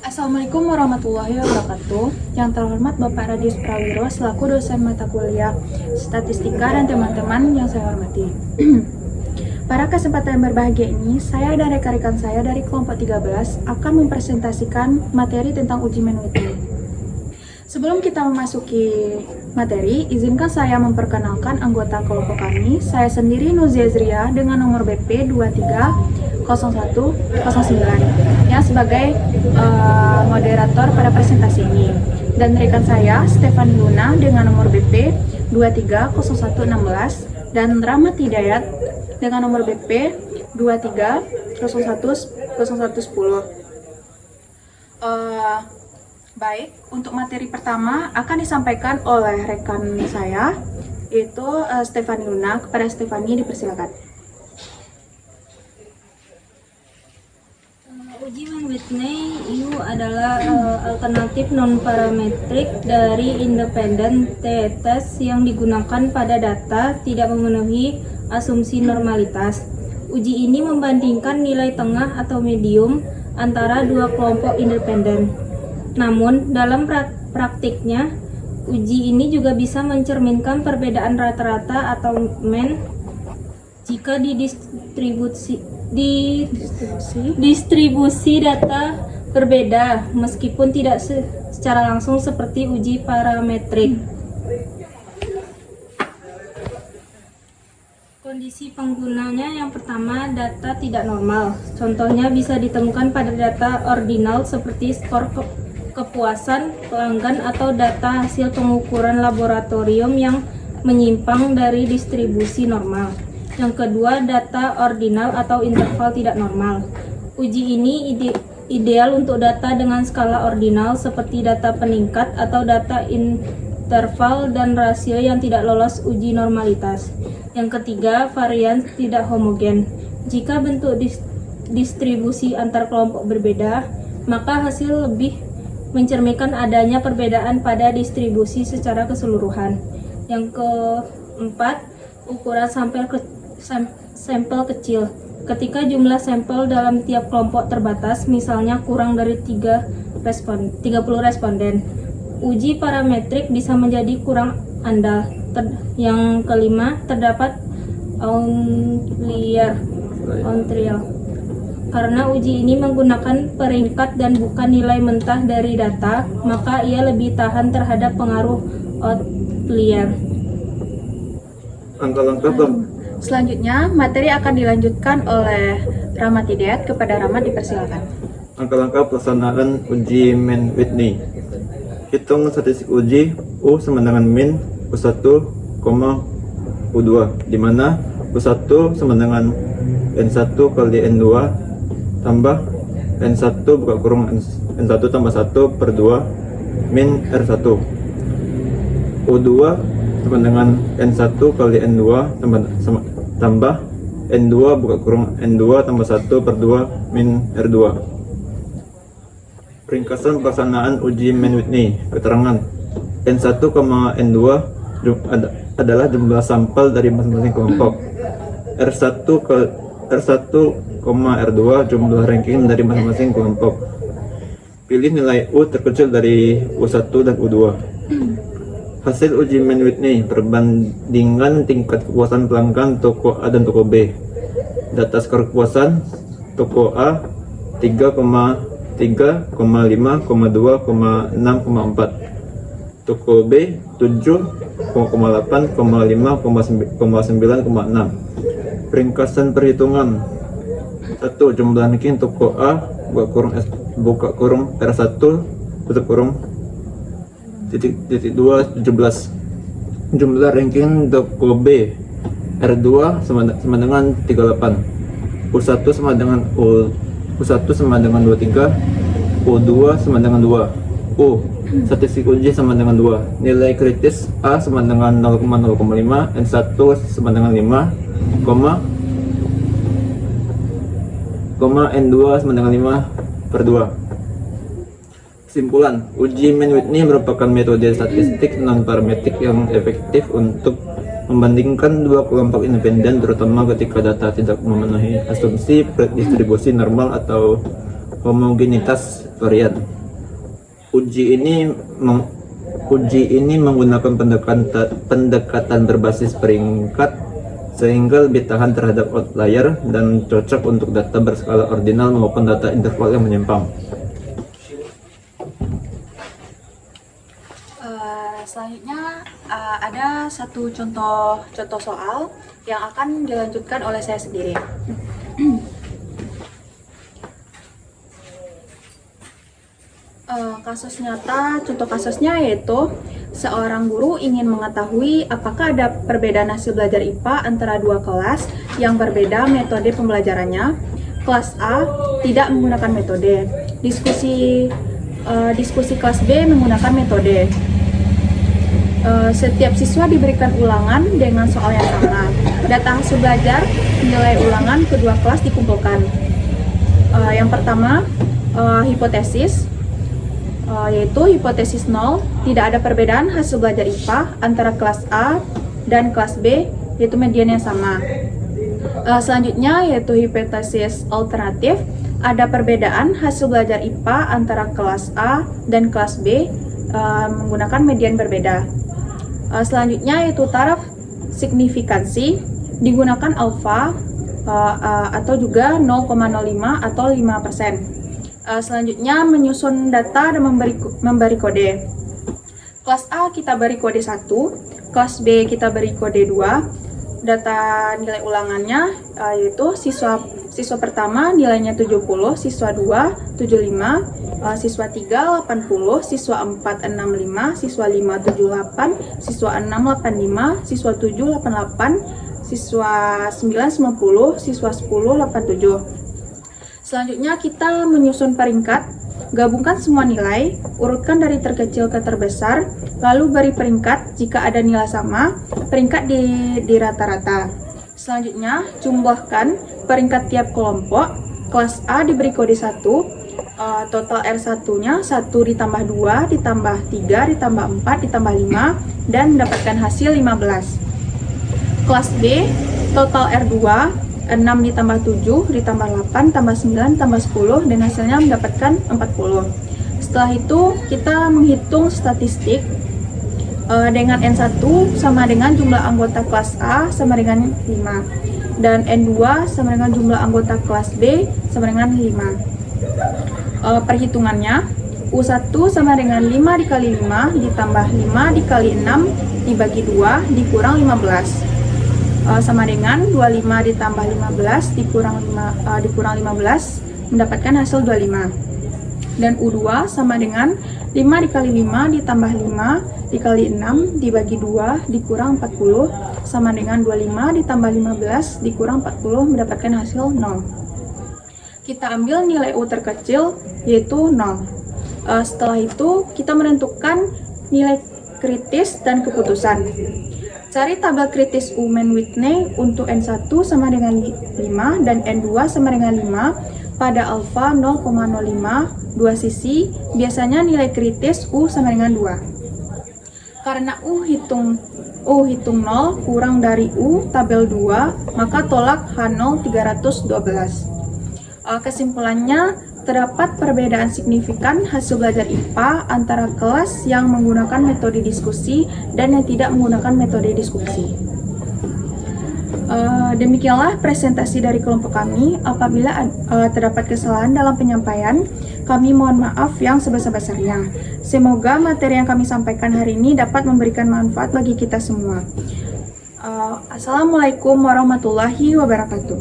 Assalamualaikum warahmatullahi wabarakatuh. Yang terhormat Bapak Radius Prawiro selaku dosen mata kuliah Statistika dan teman-teman yang saya hormati. Pada kesempatan yang berbahagia ini, saya dan rekan-rekan saya dari kelompok 13 akan mempresentasikan materi tentang uji Mann-Whitney. Sebelum kita memasuki materi, izinkan saya memperkenalkan anggota kelompok kami. Saya sendiri Nuzia Zria dengan nomor BP 230109 yang sebagai moderator pada presentasi ini. Dan rekan saya Stefani Luna dengan nomor BP 230116 dan Rahmat Hidayat dengan nomor BP 230110. Baik, untuk materi pertama akan disampaikan oleh rekan saya, yaitu Stefani Luna. Kepada Stefani dipersilakan. Uji Mann-Whitney U adalah alternatif non-parametrik dari independent t-test yang digunakan pada data tidak memenuhi asumsi normalitas. Uji ini membandingkan nilai tengah atau medium antara dua kelompok independen. Namun, dalam praktiknya, uji ini juga bisa mencerminkan perbedaan rata-rata atau mean jika distribusi data berbeda, meskipun tidak secara langsung seperti uji parametrik. Kondisi penggunanya yang pertama, data tidak normal. Contohnya bisa ditemukan pada data ordinal seperti skor kepuasan pelanggan atau data hasil pengukuran laboratorium yang menyimpang dari distribusi normal. Yang kedua, data ordinal atau interval tidak normal. Uji ini ideal untuk data dengan skala ordinal seperti data peningkat atau data interval dan rasio yang tidak lolos uji normalitas. Yang ketiga, varian tidak homogen. Jika bentuk distribusi antar kelompok berbeda, maka hasil lebih mencerminkan adanya perbedaan pada distribusi secara keseluruhan. Yang keempat, ukuran sampel kecil. Ketika jumlah sampel dalam tiap kelompok terbatas, misalnya kurang dari 30 responden, uji parametrik bisa menjadi kurang andal. Yang kelima, terdapat outlier. Karena uji ini menggunakan peringkat dan bukan nilai mentah dari data, maka ia lebih tahan terhadap pengaruh outlier. Selanjutnya, materi akan dilanjutkan oleh Rahmat Hidayat. Kepada Rahmat dipersilakan. Langkah-langkah pelaksanaan uji Mann-Whitney. Hitung statistik uji U sama dengan min U1, U2, di mana U1 sama dengan N1 kali N2 tambah N1 buka kurung N1 tambah 1 per 2 min R1. U2 sama dengan N1 kali N2 tambah N2 buka kurung N2 tambah 1 per 2 min R2. Ringkasan pelaksanaan uji Mann-Whitney. Keterangan N1, N2 adalah jumlah sampel dari masing-masing kelompok. R1, R2 jumlah ranking dari masing-masing kelompok. Pilih nilai U terkecil dari U1 dan U2. Hasil uji Mann-Whitney, perbandingan tingkat kepuasan pelanggan toko A dan toko B. Data skor kepuasan toko A 3,3,5,2,6,4, toko B 7,8,5,9,6. Ringkasan perhitungan. 1. Jumlah ranking toko A buka kurung R1 tutup kurung titik 2 17. Jumlah ranking toko B R2 sama dengan 38. U1 sama dengan U1 sama dengan 23. U2 sama dengan 2. U statistik uji sama dengan 2. Nilai kritis A sama dengan 0,05, N1 sama dengan 5, N2 sama dengan 5/2. Kesimpulan, uji Mann-Whitney merupakan metode statistik non-parametrik yang efektif untuk membandingkan dua kelompok independen, terutama ketika data tidak memenuhi asumsi distribusi normal atau homogenitas varian. Uji ini menggunakan pendekatan berbasis peringkat sehingga lebih tahan terhadap outlier dan cocok untuk data berskala ordinal maupun data interval yang menyimpang. Selanjutnya ada satu contoh soal yang akan dilanjutkan oleh saya sendiri. Contoh kasusnya yaitu seorang guru ingin mengetahui apakah ada perbedaan hasil belajar IPA antara dua kelas yang berbeda metode pembelajarannya. Kelas A tidak menggunakan metode, diskusi kelas B menggunakan metode. Setiap siswa diberikan ulangan dengan soal yang sama. Data hasil belajar, nilai ulangan kedua kelas dikumpulkan. Yang pertama, hipotesis, yaitu hipotesis 0, tidak ada perbedaan hasil belajar IPA antara kelas A dan kelas B, yaitu median yang sama. Selanjutnya yaitu hipotesis alternatif, ada perbedaan hasil belajar IPA antara kelas A dan kelas B menggunakan median berbeda. Selanjutnya yaitu taraf signifikansi, digunakan alfa atau juga 0,05 atau 5%. Selanjutnya menyusun data dan memberi kode. Kelas A kita beri kode 1, kelas B kita beri kode 2. Data nilai ulangannya yaitu siswa pertama nilainya 70, siswa 2 75, siswa 3 80, siswa 4 65, siswa 5 78, siswa 6 85, siswa 7 88, siswa 9 90, siswa 10 87. Selanjutnya kita menyusun peringkat, gabungkan semua nilai, urutkan dari terkecil ke terbesar, lalu beri peringkat jika ada nilai sama, peringkat di rata-rata. Selanjutnya jumlahkan peringkat tiap kelompok. Kelas A diberi kode 1, total R1-nya 1 ditambah 2 ditambah 3 ditambah 4 ditambah 5 dan mendapatkan hasil 15. Kelas B total R2 6 ditambah 7 ditambah 8 tambah 9 tambah 10 dan hasilnya mendapatkan 40. Setelah itu kita menghitung statistik dengan N1 sama dengan jumlah anggota kelas A sama dengan 5 dan N2 sama dengan jumlah anggota kelas B sama dengan 5. Perhitungannya U1 sama dengan 5 dikali 5 ditambah 5 dikali 6 dibagi 2 dikurang 15 sama dengan 25 ditambah 15 dikurang 15 mendapatkan hasil 25. Dan U2 sama dengan 5 dikali 5 ditambah 5 dikali 6 dibagi 2 dikurang 40 sama dengan 25 ditambah 15 dikurang 40 mendapatkan hasil 0. Kita ambil nilai U terkecil yaitu 0. Setelah itu kita menentukan nilai kritis dan keputusan. Cari tabel kritis U Mann-Whitney untuk N1 sama dengan 5 dan N2 sama dengan 5 pada alfa 0,05 dua sisi, biasanya nilai kritis U sama dengan 2. Karena U hitung 0 kurang dari U tabel 2, maka tolak H0 312. Kesimpulannya, terdapat perbedaan signifikan hasil belajar IPA antara kelas yang menggunakan metode diskusi dan yang tidak menggunakan metode diskusi. Demikianlah presentasi dari kelompok kami. Apabila terdapat kesalahan dalam penyampaian, kami mohon maaf yang sebesar-besarnya. Semoga materi yang kami sampaikan hari ini dapat memberikan manfaat bagi kita semua. Assalamualaikum warahmatullahi wabarakatuh.